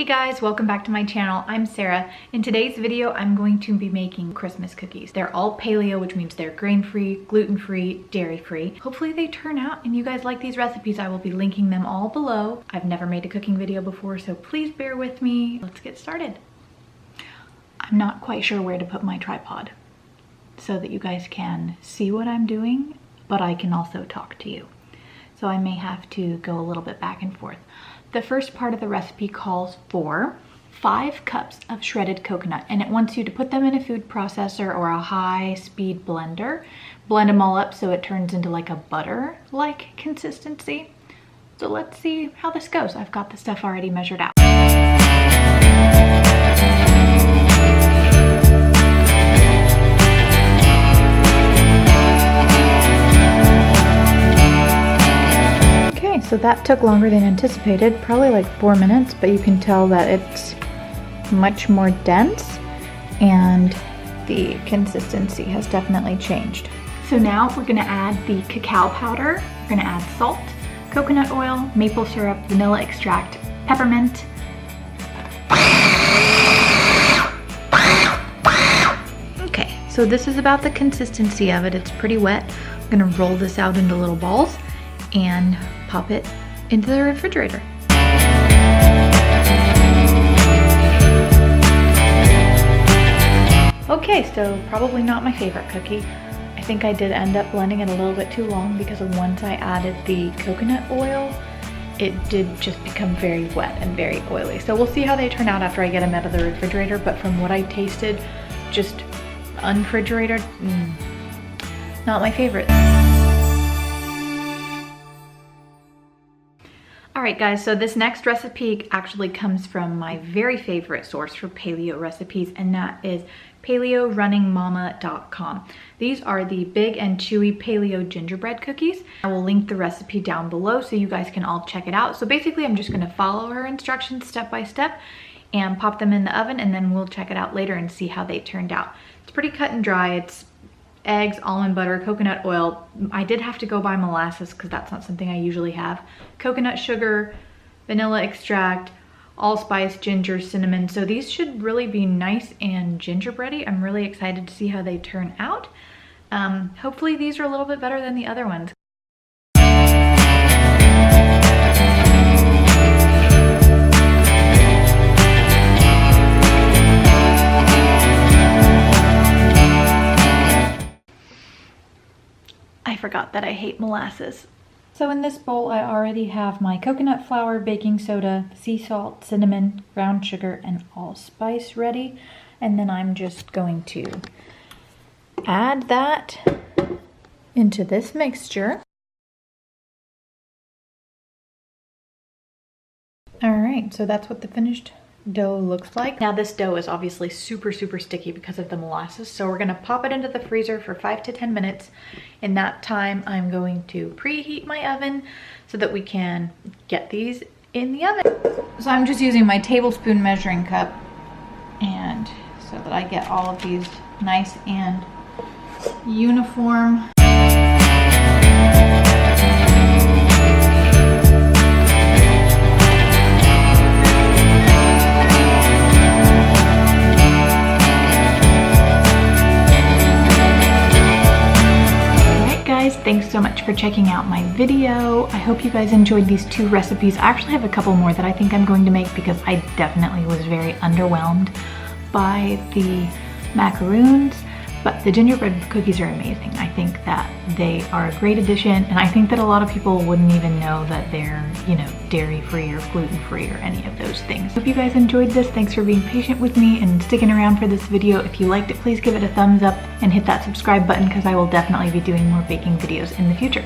guys, welcome back to my channel. I'm Sarah. In today's video, I'm going to be making Christmas cookies. They're all paleo, which means they're grain-free, gluten-free, dairy-free. Hopefully they turn out and you guys like these recipes. I will be linking them all below. I've never made a cooking video before, so please bear with me. Let's get started. I'm not quite sure where to put my tripod so that you guys can see what I'm doing, but I can also talk to you. So I may have to go a little bit back and forth. The first part of the recipe calls for 5 cups of shredded coconut, and it wants you to put them in a food processor or a high-speed blender. Blend them all up so it turns into like a butter-like consistency. So let's see how this goes. I've got the stuff already measured out. So that took longer than anticipated, probably like 4 minutes, but you can tell that it's much more dense and the consistency has definitely changed. So now we're gonna add the cacao powder, we're gonna add salt, coconut oil, maple syrup, vanilla extract, peppermint. Okay, so this is about the consistency of it. It's pretty wet. I'm gonna roll this out into little balls and pop it into the refrigerator. Okay, so probably not my favorite cookie. I think I did end up blending it a little bit too long because once I added the coconut oil, it did just become very wet and very oily. So we'll see how they turn out after I get them out of the refrigerator, but from what I tasted, just unrefrigerated, not my favorite. Alright guys, so this next recipe actually comes from my very favorite source for paleo recipes, and that is paleorunningmama.com. These are the big and chewy paleo gingerbread cookies. I will link the recipe down below so you guys can all check it out. So basically I'm just going to follow her instructions step by step and pop them in the oven, and then we'll check it out later and see how they turned out. It's pretty cut and dry. It's eggs, almond butter, coconut oil. I did have to go buy molasses because that's not something I usually have. Coconut sugar, vanilla extract, allspice, ginger, cinnamon. So these should really be nice and gingerbready. I'm really excited to see how they turn out. Hopefully these are a little bit better than the other ones. I forgot that I hate molasses. So in this bowl, I already have my coconut flour, baking soda, sea salt, cinnamon, brown sugar, and allspice ready. And then I'm just going to add that into this mixture. All right, so that's what the finished dough looks like. Now this dough is obviously super sticky because of the molasses, so we're gonna pop it into the freezer for 5 to 10 minutes. In that time, I'm going to preheat my oven so that we can get these in the oven. So I'm just using my tablespoon measuring cup, and so that I get all of these nice and uniform. Thanks so much for checking out my video. I hope you guys enjoyed these 2 recipes. I actually have a couple more that I think I'm going to make because I definitely was very underwhelmed by the macaroons, but the gingerbread cookies are amazing. I think that they are a great addition, and I think that a lot of people wouldn't even know that they're, you know, dairy-free or gluten-free or any of those things. Hope you guys enjoyed this. Thanks for being patient with me and sticking around for this video. If you liked it, please give it a thumbs up and hit that subscribe button because I will definitely be doing more baking videos in the future.